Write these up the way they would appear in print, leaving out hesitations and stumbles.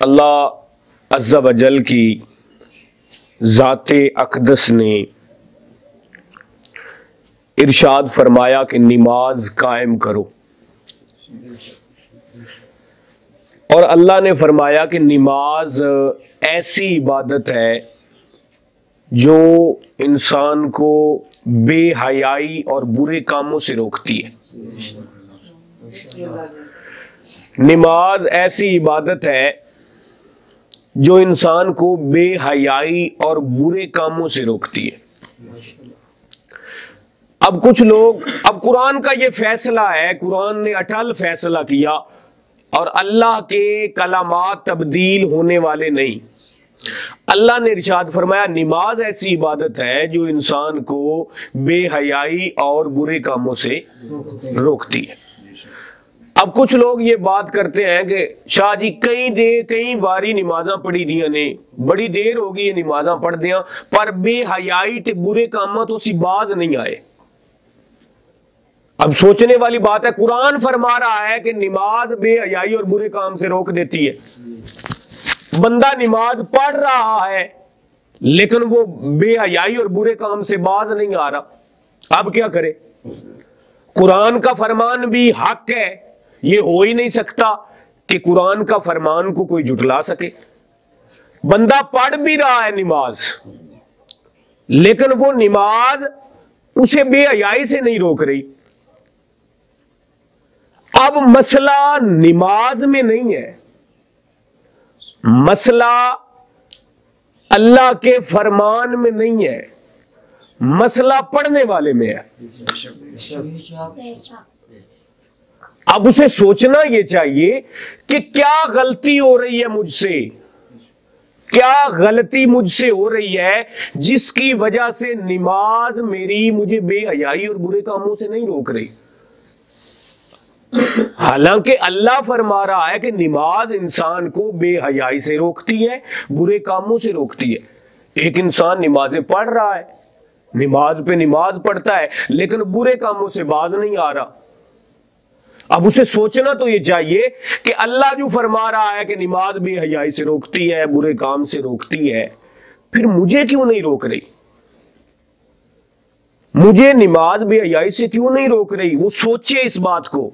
اللہ عز و جل کی ذات اقدس نے ارشاد فرمایا کہ نماز قائم کرو، اور اللہ نے فرمایا کہ نماز ایسی عبادت ہے جو انسان کو بے حیائی اور برے کاموں سے روکتی ہے۔ نماز ایسی عبادت ہے جو انسان کو بے حیائی اور برے کاموں سے روکتی ہے۔ اب کچھ لوگ، اب قرآن کا یہ فیصلہ ہے، قرآن نے اٹل فیصلہ کیا، اور اللہ کے کلمات تبدیل ہونے والے نہیں۔ اللہ نے ارشاد فرمایا نماز ایسی عبادت ہے جو انسان کو بے حیائی اور برے کاموں سے روکتی ہے۔ اب کچھ لوگ یہ بات کرتے ہیں کہ شاہ جی کئی باری نمازاں پڑھی دیاں نے، بڑی دیر ہوگی یہ نمازاں پڑھ دیاں، پر بے حیائی تے برے کاموں تو سی باز نہیں آئے۔ اب سوچنے والی بات ہے، قرآن فرما رہا ہے کہ نماز بے حیائی اور برے کام سے روک دیتی ہے، بندہ نماز پڑھ رہا ہے لیکن وہ بے حیائی اور برے کام سے باز نہیں آ رہا، اب کیا کرے؟ قرآن کا فرمان بھی حق ہے، یہ ہو ہی نہیں سکتا کہ قرآن کا فرمان کو کوئی جھٹلا سکے۔ بندہ پڑھ بھی رہا ہے نماز، لیکن وہ نماز اسے بے حیائی سے نہیں روک رہی۔ اب مسئلہ نماز میں نہیں ہے، مسئلہ اللہ کے فرمان میں نہیں ہے، مسئلہ پڑھنے والے میں ہے۔ اب اسے سوچنا یہ چاہیے کہ کیا غلطی ہو رہی ہے مجھ سے، کیا غلطی مجھ سے ہو رہی ہے جس کی وجہ سے نماز میری مجھے بے حیائی اور برے کاموں سے نہیں روک رہی۔ حالانکہ اللہ فرما رہا ہے کہ نماز انسان کو بے حیائی سے روکتی ہے، برے کاموں سے روکتی ہے۔ ایک انسان نمازیں پڑھ رہا ہے، نماز پہ نماز پڑھتا ہے لیکن برے کاموں سے باز نہیں آ رہا۔ اب اسے سوچنا تو یہ چاہیے کہ اللہ جو فرما رہا ہے کہ نماز بے حیائی سے روکتی ہے، برے کام سے روکتی ہے، پھر مجھے کیوں نہیں روک رہی؟ مجھے نماز بے حیائی سے کیوں نہیں روک رہی؟ وہ سوچے اس بات کو۔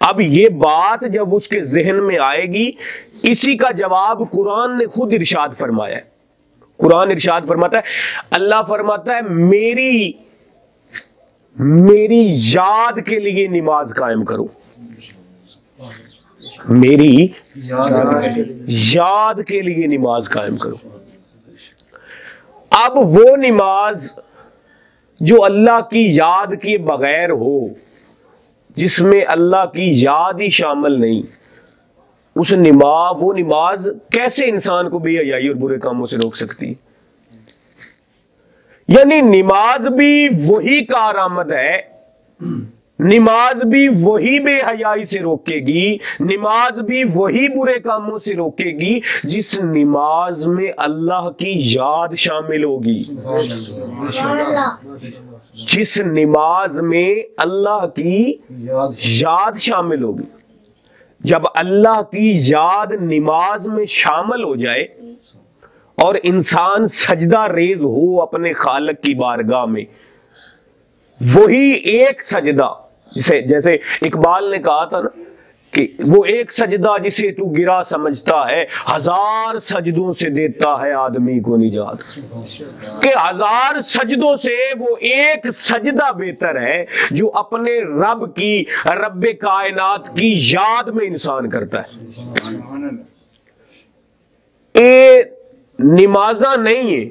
اب یہ بات جب اس کے ذہن میں آئے گی، اسی کا جواب قرآن نے خود ارشاد فرمایا ہے۔ قرآن ارشاد فرماتا ہے، اللہ فرماتا ہے میری یاد کے لیے نماز قائم کرو، میری یاد کے لیے نماز قائم کرو۔ اب وہ نماز جو اللہ کی یاد کے بغیر ہو، جس میں اللہ کی یاد ہی شامل نہیں، وہ نماز کیسے انسان کو بے حیائی اور برے کاموں سے روک سکتی ہے؟ یعنی نماز بھی وہی کارآمد ہے، نماز بھی وہی بے حیائی سے روکے گی، نماز بھی وہی برے کاموں سے روکے گی جس نماز میں اللہ کی یاد شامل ہوگی، جس نماز میں اللہ کی یاد شامل ہوگی۔ جب اللہ کی یاد نماز میں شامل ہو جائے اور انسان سجدہ ریز ہو اپنے خالق کی بارگاہ میں، وہی ایک سجدہ، جیسے اقبال نے کہا تھا نا کہ وہ ایک سجدہ جسے تو گرا سمجھتا ہے، ہزار سجدوں سے دیتا ہے آدمی کو نجات، کہ ہزار سجدوں سے وہ ایک سجدہ بہتر ہے جو اپنے رب کائنات کی یاد میں انسان کرتا ہے۔ اے نمازاں نہیں ہے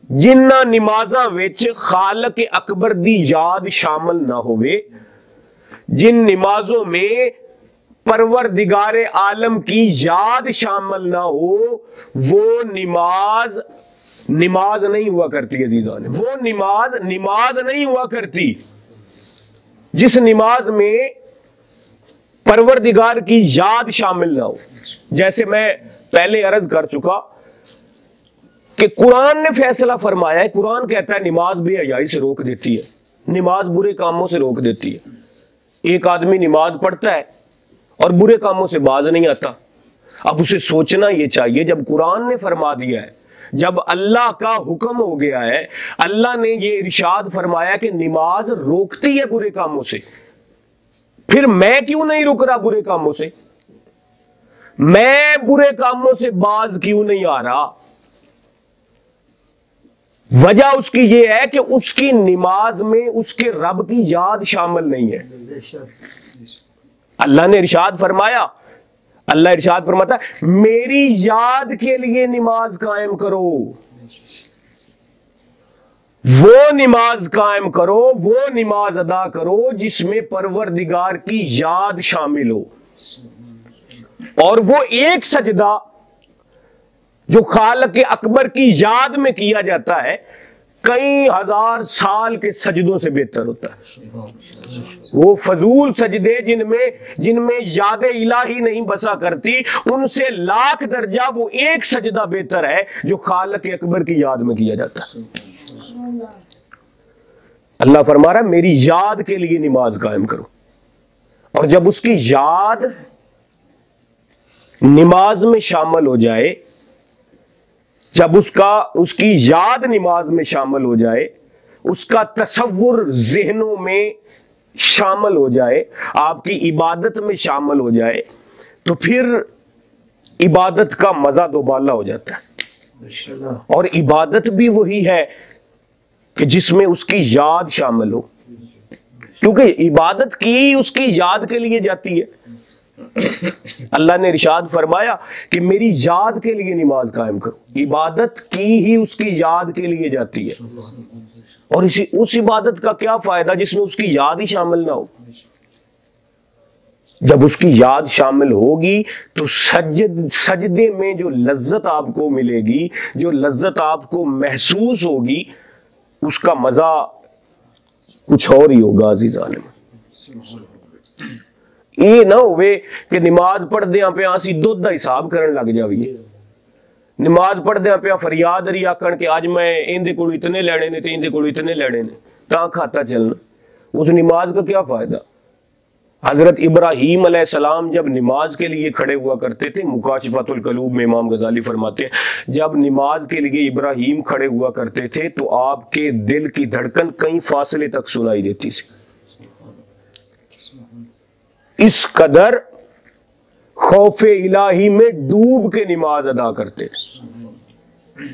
جنہ نمازاں وچ خالق اکبر دی یاد شامل نہ ہوئے، جن نمازوں میں پروردگار عالم کی یاد شامل نہ ہو، وہ نماز نہیں ہوا کرتی عزیزان، وہ نماز نہیں ہوا کرتی۔ جس نماز میں پروردگار کی یاد شامل نہ ہو، جیسے میں پہلے عرض کر چکا کہ قرآن نے فیصلہ فرمایا ہے، قرآن کہتا ہے نماز بے حیائی سے روک دیتی ہے، نماز برے کاموں سے روک دیتی ہے۔ ایک آدمی نماز پڑھتا ہے اور برے کاموں سے باز نہیں آتا، اب اسے سوچنا یہ چاہیے، جب قرآن نے فرما دیا ہے، جب اللہ کا حکم ہو گیا ہے، اللہ نے یہ ارشاد فرمایا کہ نماز روکتی ہے برے کاموں سے، پھر میں کیوں نہیں رک رہا برے کاموں سے؟ میں برے کاموں سے باز کیوں نہیں آ رہا؟ وجہ اس کی یہ ہے کہ اس کی نماز میں اس کے رب کی یاد شامل نہیں ہے۔ اللہ نے ارشاد فرمایا، اللہ ارشاد فرماتا ہے میری یاد کے لیے نماز قائم کرو، وہ نماز قائم کرو، وہ نماز ادا کرو جس میں پروردگار کی یاد شامل ہو۔ اور وہ ایک سجدہ جو خالق اکبر کی یاد میں کیا جاتا ہے کئی ہزار سال کے سجدوں سے بہتر ہوتا ہے۔ وہ فضول سجدے جن میں یاد الہی نہیں بسا کرتی، ان سے لاکھ درجہ وہ ایک سجدہ بہتر ہے جو خالق اکبر کی یاد میں کیا جاتا ہے۔ اللہ فرما رہا ہے میری یاد کے لیے نماز قائم کرو، اور جب اس کی یاد نماز میں شامل ہو جائے، جب اس کی یاد نماز میں شامل ہو جائے، اس کا تصور ذہنوں میں شامل ہو جائے، آپ کی عبادت میں شامل ہو جائے، تو پھر عبادت کا مزہ دوبالا ہو جاتا ہے۔ اور عبادت بھی وہی ہے کہ جس میں اس کی یاد شامل ہو، کیونکہ عبادت کی اس کی یاد کے لیے جاتی ہے۔ اللہ نے ارشاد فرمایا کہ میری یاد کے لیے نماز قائم کرو، عبادت کی ہی اس کی یاد کے لیے جاتی ہے، اور اس عبادت کا کیا فائدہ جس میں اس کی یاد ہی شامل نہ ہو؟ جب اس کی یاد شامل ہوگی تو سجدے میں جو لذت آپ کو ملے گی، جو لذت آپ کو محسوس ہوگی، اس کا مزہ کچھ اور ہی ہوگا عزیزان۔ یہ نہ ہوئے کہ نماز پڑھ دیاں پہ آسی دودھ دا حساب کرن لگ جاویے، نماز پڑھ دیاں پہ فریاد رہی آکھن کہ آج میں اندے کولو اتنے لینے نے تے اندے کولو اتنے لینے نے، تاں کھاتا چلنا، اس نماز کا کیا فائدہ؟ حضرت ابراہیم علیہ السلام جب نماز کے لیے کھڑے ہوا کرتے تھے، مکاشفۃ القلوب میں امام غزالی فرماتے ہیں جب نماز کے لیے ابراہیم کھڑے ہوا کرتے تھے تو آپ کے دل کی دھڑکن کئی فاصلے تک سنائی دیتی تھی، اس قدر خوف الہی میں ڈوب کے نماز ادا کرتے تھے۔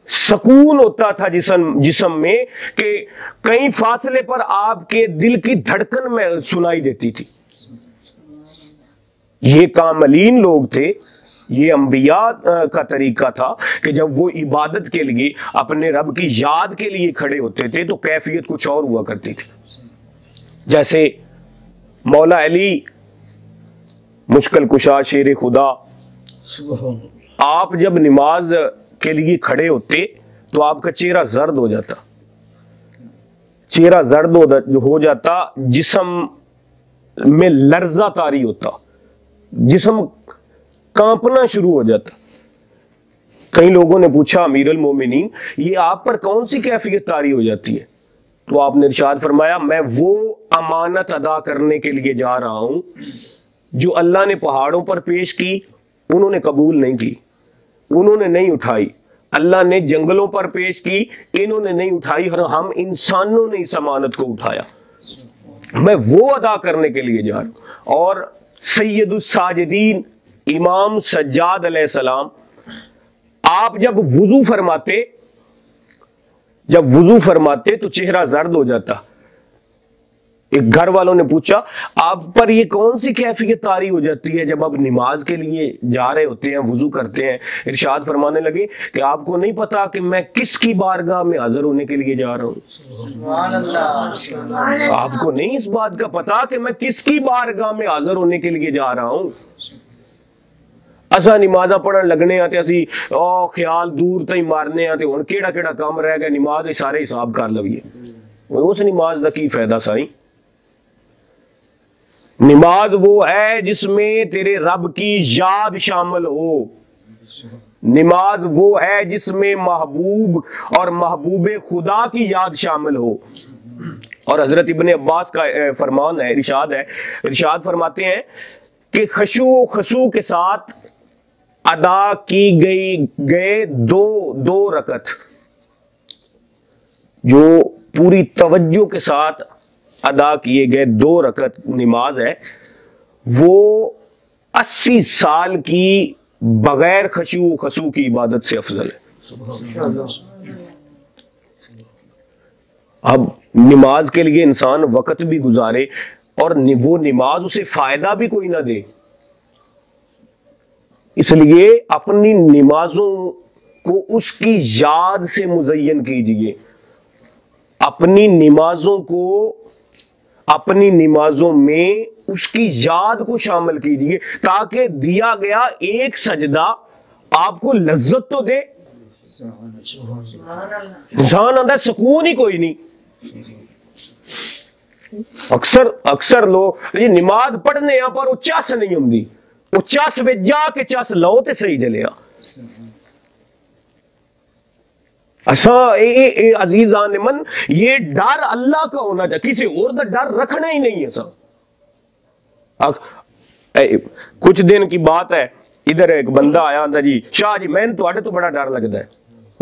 سکون ہوتا تھا جسم میں کہ کئی فاصلے پر آپ کے دل کی دھڑکن میں سنائی دیتی تھی۔ یہ کاملین لوگ تھے، یہ انبیاء کا طریقہ تھا کہ جب وہ عبادت کے لیے اپنے رب کی یاد کے لیے کھڑے ہوتے تھے تو کیفیت کچھ اور ہوا کرتی تھی۔ جیسے مولا علی مشکل کشا شیر خدا، آپ جب نماز کے لیے کھڑے ہوتے تو آپ کا چہرہ زرد ہو جاتا، چہرہ زرد ہو جاتا، جسم میں لرزہ طاری ہوتا، جسم کانپنا شروع ہو جاتا۔ کئی لوگوں نے پوچھا امیر المومنین یہ آپ پر کون سی کیفیت طاری ہو جاتی ہے؟ تو آپ نے ارشاد فرمایا میں وہ امانت ادا کرنے کے لیے جا رہا ہوں جو اللہ نے پہاڑوں پر پیش کی، انہوں نے قبول نہیں کی، انہوں نے نہیں اٹھائی، اللہ نے جنگلوں پر پیش کی، انہوں نے نہیں اٹھائی، اور ہم انسانوں نے اس امانت کو اٹھایا، میں وہ ادا کرنے کے لیے جا رہا ہوں۔ اور سید الساجدین امام سجاد علیہ السلام، آپ جب وضو فرماتے تو چہرہ زرد ہو جاتا۔ ایک گھر والوں نے پوچھا آپ پر یہ کون سی کیفیت طاری ہو جاتی ہے جب آپ نماز کے لیے جا رہے ہوتے ہیں، وضو کرتے ہیں؟ ارشاد فرمانے لگے کہ آپ کو نہیں پتا کہ میں کس کی بارگاہ میں حاضر ہونے کے لیے جا رہا ہوں؟ آپ کو نہیں اس بات کا پتا کہ میں کس کی بارگاہ میں حاضر ہونے کے لیے جا رہا ہوں؟ اسا نمازاں پڑھن لگنے آتے اسی خیال دور تھی مارنے آتے ہن کیڑا کام رہ گیا، نماز سارے حساب کر لویے، اس نماز دا کی فائدہ سائیں؟ نماز وہ ہے جس میں تیرے رب کی یاد شامل ہو، نماز وہ ہے جس میں محبوب اور محبوب خدا کی یاد شامل ہو۔ اور حضرت ابن عباس کا فرمان ہے، ارشاد فرماتے ہیں کہ خشوع و خضوع کے ساتھ ادا کی گئے دو رکعت جو پوری توجہ کے ساتھ ادا کیے گئے 2 رکعت نماز ہے، وہ 80 سال کی بغیر خشوع و خضوع کی عبادت سے افضل ہے۔ اب نماز کے لیے انسان وقت بھی گزارے اور وہ نماز اسے فائدہ بھی کوئی نہ دے، اس لیے اپنی نمازوں کو اس کی یاد سے مزین کیجئے، اپنی نمازوں میں اس کی یاد کو شامل کیجئے، تاکہ دیا گیا ایک سجدہ آپ کو لذت تو دے۔ انسان اندر سکون ہی کوئی نہیں۔ اکثر لوگ یہ نماز پڑھنے یہاں پر وہ چس نہیں ہوں، وہ چس میں جا کے چس لو تے صحیح جلیا۔ عزیزان من، یہ ڈر اللہ کا ہونا چاہیے، کسی اور کا ڈر رکھنا ہی نہیں ہے سب۔ کچھ دن کی بات ہے، ادھر ایک بندہ آیا تھا، جی شاہ جی میں تو تو بڑا ڈر لگتا ہے۔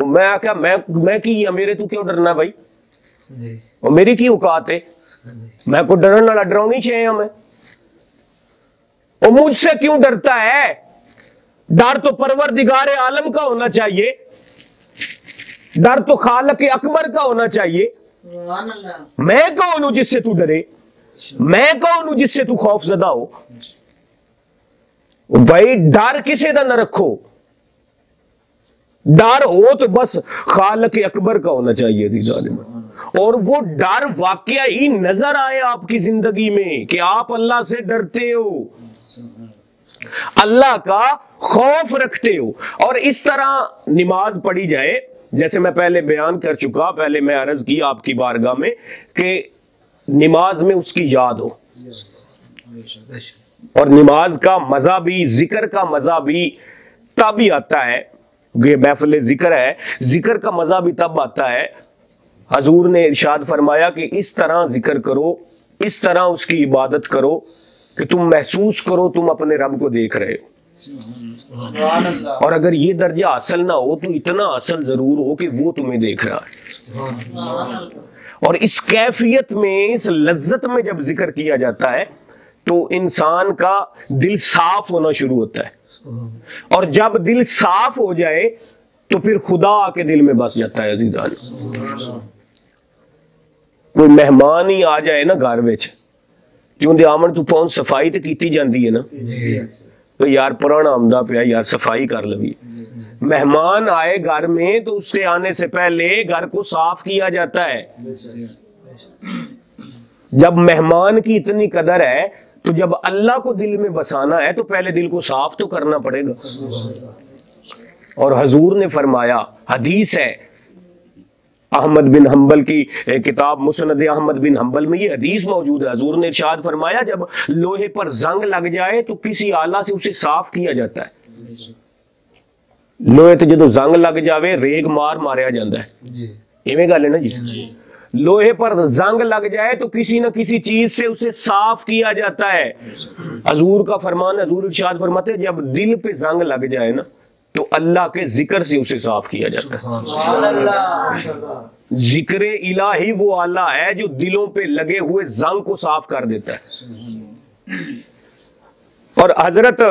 میں کیا میں کی میرے تو کیوں ڈرنا بھائی، اور میری کی اوقات ہے، میں کو ڈرن والا ڈراؤنی چاہیے ہمیں، اور مجھ سے کیوں ڈرتا ہے؟ ڈر تو پروردگار عالم کا ہونا چاہیے، ڈر تو خالق اکبر کا ہونا چاہیے۔ میں کون ہوں جس سے تو ڈرے؟ میں کون ہوں جس سے تو خوف زدہ ہو؟ بھائی ڈر کسی دا نہ رکھو، ڈر ہو تو بس خالق اکبر کا ہونا چاہیے تھی ظالم، اور وہ ڈر واقعہ ہی نظر آئے آپ کی زندگی میں کہ آپ اللہ سے ڈرتے ہو، اللہ کا خوف رکھتے ہو، اور اس طرح نماز پڑھی جائے۔ جیسے میں پہلے بیان کر چکا، پہلے میں عرض کی آپ کی بارگاہ میں کہ نماز میں اس کی یاد ہو، اور نماز کا مزہ بھی، ذکر کا مزہ بھی تب ہی آتا ہے، یہ محفل ذکر ہے، ذکر کا مزہ بھی تب آتا ہے۔ حضور نے ارشاد فرمایا کہ اس طرح ذکر کرو، اس طرح اس کی عبادت کرو کہ تم محسوس کرو تم اپنے رب کو دیکھ رہے ہو، اور اگر یہ درجہ حاصل نہ ہو تو اتنا حاصل ضرور ہو کہ وہ تمہیں دیکھ رہا ہے۔ اور اس کیفیت میں، اس لذت میں جب ذکر کیا جاتا ہے تو انسان کا دل صاف ہونا شروع ہوتا ہے، اور جب دل صاف ہو جائے تو پھر خدا آ کے دل میں بس جاتا ہے۔ عزیزان، کوئی مہمان ہی آ جائے نا گھر وچ، جو اندے آمن تو پہنچ صفائی تے کیتی جاندی ہے نا، تو یار پرانا آمدہ پہ یار صفائی کر لوی۔ مہمان آئے گھر میں تو اس کے آنے سے پہلے گھر کو صاف کیا جاتا ہے۔ جب مہمان کی اتنی قدر ہے تو جب اللہ کو دل میں بسانا ہے تو پہلے دل کو صاف تو کرنا پڑے گا۔ اور حضور نے فرمایا، حدیث ہے احمد بن حنبل کی کتاب مسند احمد بن حنبل میں یہ حدیث موجود ہے، حضور نے ارشاد فرمایا جب لوہے پر زنگ لگ جائے تو کسی آلہ سے اسے صاف کیا جاتا ہے۔ لوہے تے جدو زنگ لگ جاوے ریگ ماریا جاندہ ہے، ایویں گل ہے نا جی۔ لوہے پر زنگ لگ جائے تو کسی نہ کسی چیز سے اسے صاف کیا جاتا ہے۔ حضور کا فرمان، حضور ارشاد فرماتے ہیں جب دل پہ زنگ لگ جائے نا تو اللہ کے ذکر سے اسے صاف کیا جاتا ہے۔ ذکر الہی وہ آلہ ہے جو دلوں پہ لگے ہوئے زنگ کو صاف کر دیتا ہے۔ اور حضرت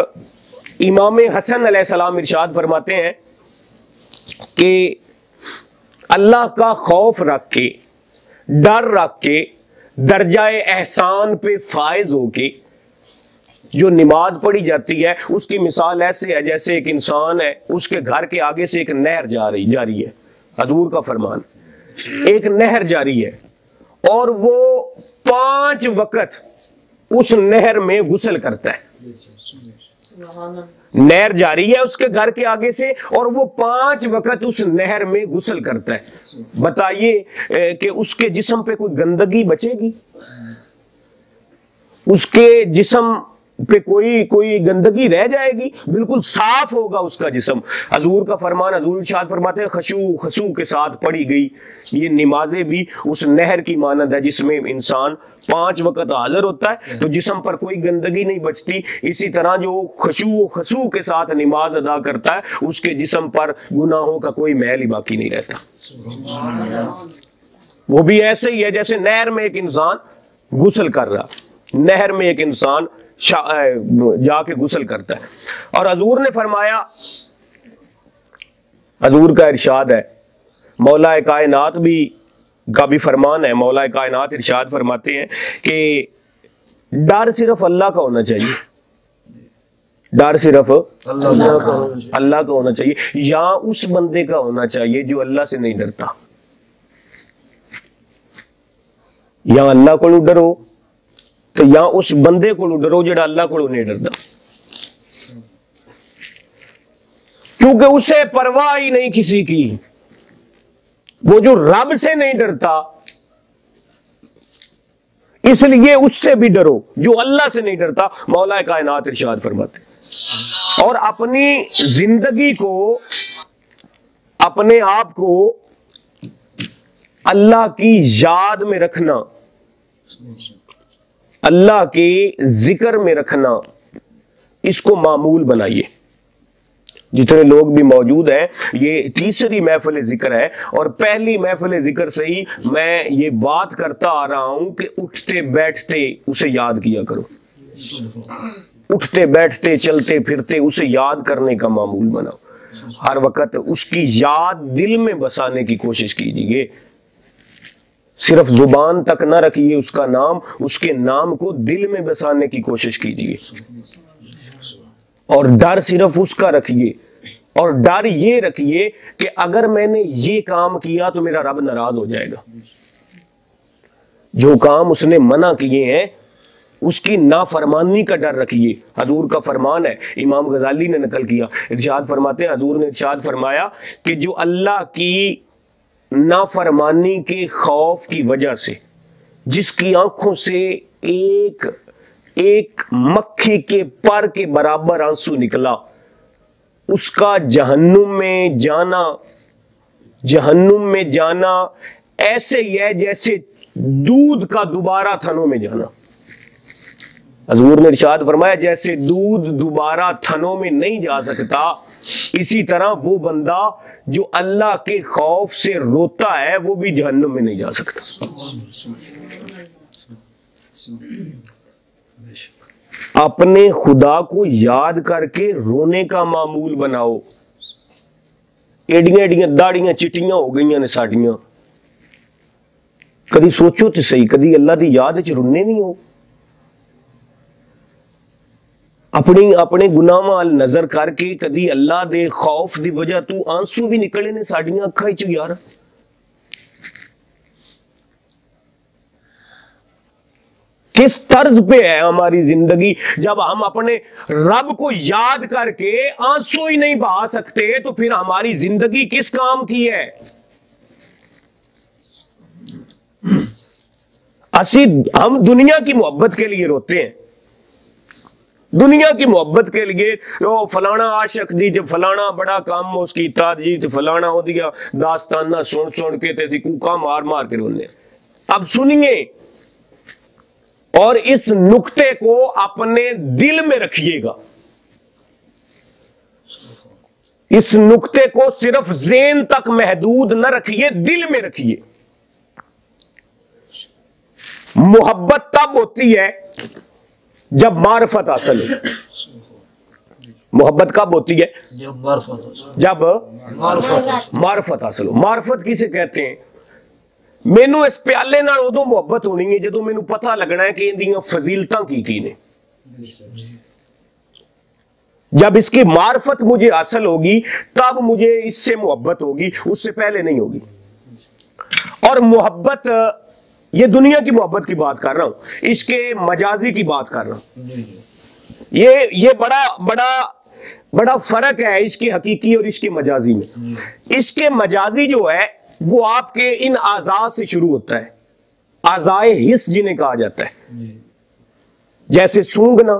امام حسن علیہ السلام ارشاد فرماتے ہیں کہ اللہ کا خوف رکھ کے، ڈر رکھ کے، درجہ احسان پہ فائز ہو کے جو نماز پڑھی جاتی ہے اس کی مثال ایسے ہے جیسے ایک انسان ہے، اس کے گھر کے آگے سے ایک نہر جاری ہے، حضور کا فرمان، ایک نہر جاری ہے، اور وہ 5 وقت اس نہر میں غسل کرتا ہے۔ نہر جاری ہے اس کے گھر کے آگے سے اور وہ 5 وقت اس نہر میں غسل کرتا ہے۔ بتائیے کہ اس کے جسم پہ کوئی گندگی بچے گی؟ اس کے جسم پہ کوئی گندگی رہ جائے گی؟ بالکل صاف ہوگا اس کا جسم۔ حضور کا فرمان، حضور ارشاد فرماتے ہیں خشوع کے ساتھ پڑھی گئی یہ نمازیں بھی اس نہر کی مانند ہے جس میں انسان 5 وقت حاضر ہوتا ہے تو جسم پر کوئی گندگی نہیں بچتی۔ اسی طرح جو خشوع کے ساتھ نماز ادا کرتا ہے اس کے جسم پر گناہوں کا کوئی میل ہی باقی نہیں رہتا۔ وہ بھی ایسے ہی ہے جیسے نہر میں ایک انسان غسل کر رہا، نہر میں ایک انسان جا کے غسل کرتا ہے۔ اور حضور نے فرمایا، حضور کا ارشاد ہے، مولا کائنات کا بھی فرمان ہے، مولا کائنات ارشاد فرماتے ہیں کہ ڈر صرف اللہ کا ہونا چاہیے، ڈر صرف اللہ کا ہونا چاہیے، یا اس بندے کا ہونا چاہیے جو اللہ سے نہیں ڈرتا۔ یا اللہ کو ڈرو تو یا اس بندے کو ڈرو جڑا اللہ کو نہیں ڈرتا، کیونکہ اسے پرواہ ہی نہیں کسی کی۔ وہ جو رب سے نہیں ڈرتا اس لیے اس سے بھی ڈرو جو اللہ سے نہیں ڈرتا، مولا کائنات ارشاد فرماتے۔ اور اپنی زندگی کو، اپنے آپ کو اللہ کی یاد میں رکھنا، اللہ کے ذکر میں رکھنا، اس کو معمول بنائیے۔ جتنے لوگ بھی موجود ہیں، یہ تیسری محفل ذکر ہے، اور پہلی محفل ذکر سے ہی میں یہ بات کرتا آ رہا ہوں کہ اٹھتے بیٹھتے اسے یاد کیا کرو، اٹھتے بیٹھتے چلتے پھرتے اسے یاد کرنے کا معمول بناؤ، ہر وقت اس کی یاد دل میں بسانے کی کوشش کیجیے، صرف زبان تک نہ رکھیے اس کا نام، اس کے نام کو دل میں بسانے کی کوشش کیجیے، اور ڈر صرف اس کا رکھیے، اور ڈر یہ رکھیے کہ اگر میں نے یہ کام کیا تو میرا رب ناراض ہو جائے گا۔ جو کام اس نے منع کیے ہیں اس کی نافرمانی کا ڈر رکھیے۔ حضور کا فرمان ہے، امام غزالی نے نقل کیا، ارشاد فرماتے ہیں، حضور نے ارشاد فرمایا کہ جو اللہ کی نافرمانی کے خوف کی وجہ سے جس کی آنکھوں سے ایک مکھی کے پر کے برابر آنسو نکلا، اس کا جہنم میں جانا ایسے ہی ہے جیسے دودھ کا دوبارہ تھنوں میں جانا۔ حضور نے ارشاد فرمایا جیسے دودھ دوبارہ تھنوں میں نہیں جا سکتا، اسی طرح وہ بندہ جو اللہ کے خوف سے روتا ہے وہ بھی جہنم میں نہیں جا سکتا۔ اپنے خدا کو یاد کر کے رونے کا معمول بناؤ۔ ایڈیاں ایڈیاں داڑیاں چٹیاں ہو گئی نے ساڈیاں، کدی سوچو تو صحیح، کدی اللہ دی یاد وچ رونے نہیں ہو؟ اپنے گناہ وال نظر کر کے کدی اللہ دے خوف دی وجہ تو آنسو بھی نکلے نے ساڈیاں اکھاں وچ یار۔ کس طرز پہ ہے ہماری زندگی جب ہم اپنے رب کو یاد کر کے آنسو ہی نہیں بہا سکتے تو پھر ہماری زندگی کس کام کی ہے؟ ہم دنیا کی محبت کے لیے روتے ہیں، دنیا کی محبت کے لیے، فلانا عاشق دی جب فلانا بڑا کام اس کیتا جی تو فلانا ہو دیا داستانہ سن کے تے کوکا مار مار کے رونے۔ اب سنیے اور اس نقطے کو اپنے دل میں رکھیے گا، اس نقطے کو صرف ذہن تک محدود نہ رکھیے، دل میں رکھیے۔ محبت تب ہوتی ہے جب معرفت حاصل ہو۔ محبت کب ہوتی ہے؟ جب معرفت حاصل ہو۔ معرفت کسے کہتے ہیں؟ مینوں اس پیالے نال ادوں محبت ہونی ہے جدوں مینوں پتہ لگنا ہے کہ اندیاں فضیلتاں کی نے۔ جب اس کی معرفت مجھے حاصل ہوگی تب مجھے اس سے محبت ہوگی، اس سے پہلے نہیں ہوگی۔ اور محبت، یہ دنیا کی محبت کی بات کر رہا ہوں، اس کے مجازی کی بات کر رہا ہوں۔ یہ بڑا فرق ہے اس کے حقیقی اور اس کے مجازی میں۔ اس کے مجازی جو ہے وہ آپ کے ان اعضاء سے شروع ہوتا ہے، اعضائے حس جنہیں کہا جاتا ہے، جیسے سونگنا،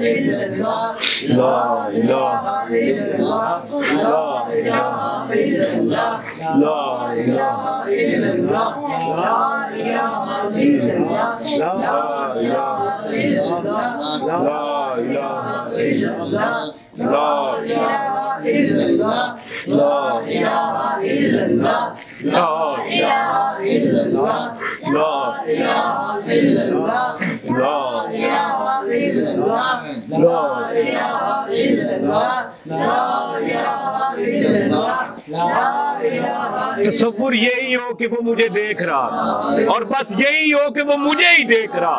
إلا الله لا إله إلا الله لا إله إلا الله لا إله إلا الله لا إله إلا الله لا إله إلا الله لا إله إلا الله لا إله إلا الله لا إله إلا الله لا إله إلا الله لا إله إلا الله لا إله إلا الله لا إله إلا الله لا إله إلا الله لا إله تصور یہی ہو کہ وہ مجھے دیکھ رہا اور بس یہی ہو کہ وہ مجھے ہی دیکھ رہا.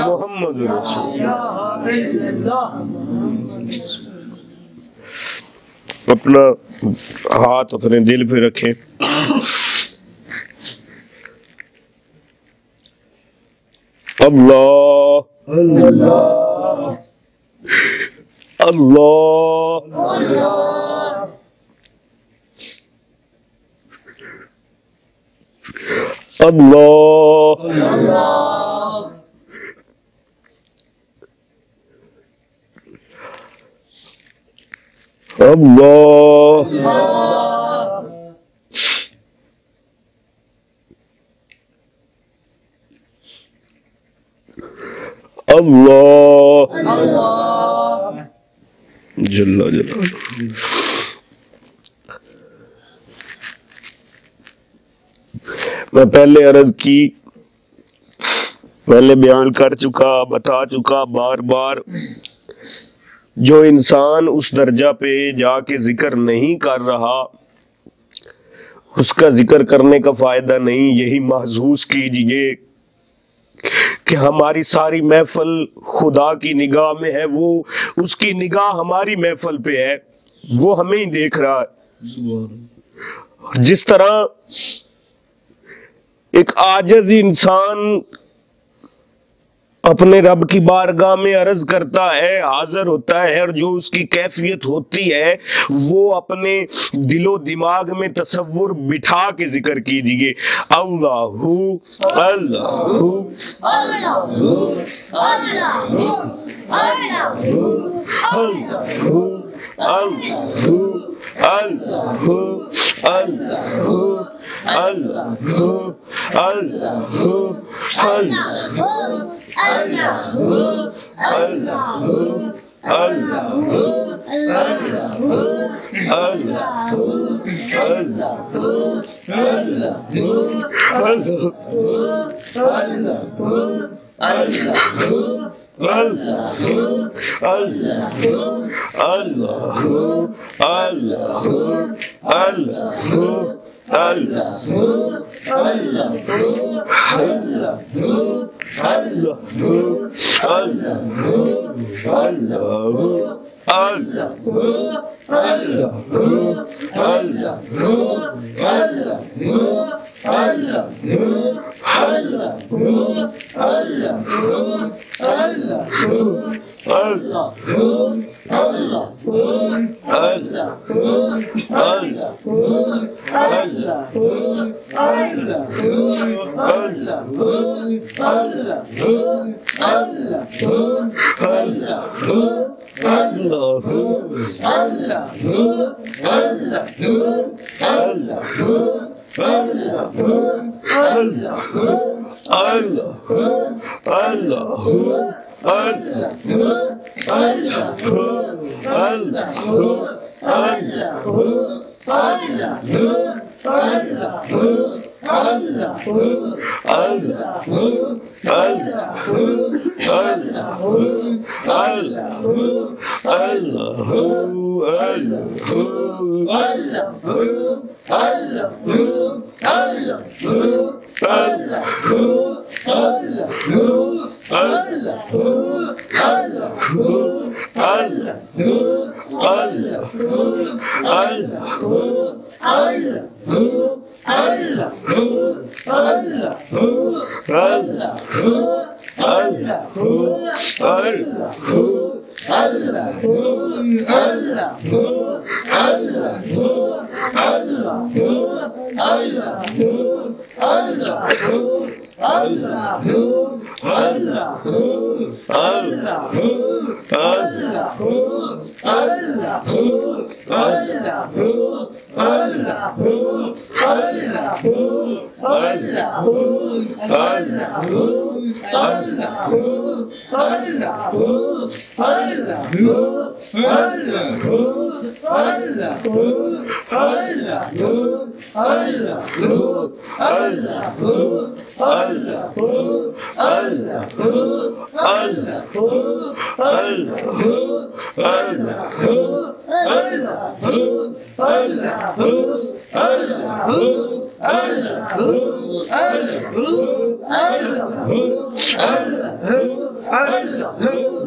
محمد رسول اپنا ہاتھ اپنے دل پہ رکھیں. اللہ اللہ اللہ اللہ اللہ اللہ جل جلالہ. میں پہلے عرض کی، پہلے بیان کر چکا، بتا چکا بار بار، جو انسان اس درجہ پہ جا کے ذکر نہیں کر رہا اس کا ذکر کرنے کا فائدہ نہیں. یہی محسوس کیجئے کہ ہماری ساری محفل خدا کی نگاہ میں ہے، وہ اس کی نگاہ ہماری محفل پہ ہے، وہ ہمیں ہی دیکھ رہا ہے. جس طرح ایک عاجز انسان اپنے رب کی بارگاہ میں عرض کرتا ہے، حاضر ہوتا ہے، اور جو اس کی کیفیت ہوتی ہے وہ اپنے دل و دماغ میں تصور بٹھا کے ذکر کیجئے. اللہ اللہ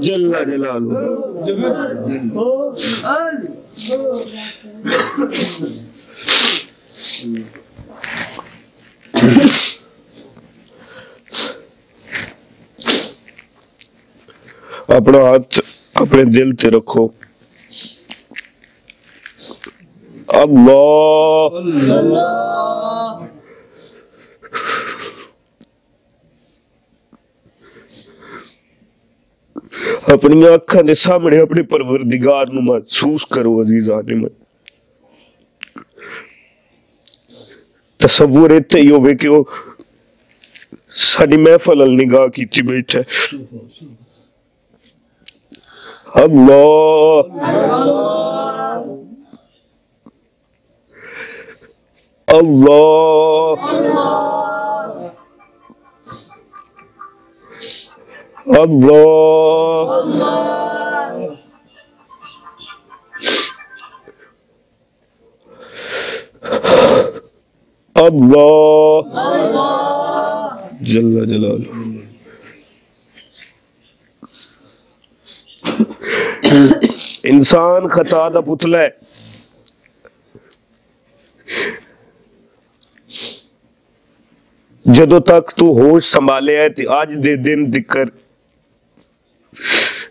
جل جلالہ. اپنا ہاتھ اپنے دل تے رکھو. اللہ اپنی آنکھاں دے سامنے اپنے پروردگار نو محسوس کرو. عزیزان من تصور ایتھے ہی ہوئے کہ وہ ساری محفل ال نگاہ کیتی بیٹھا ہے. اللہ اللہ اللہ اللہ جل جلالہ. انسان خطا دا پتلا ہے. جدو تک تو ہوش سنبھالے ہے تے آج دے دن دکر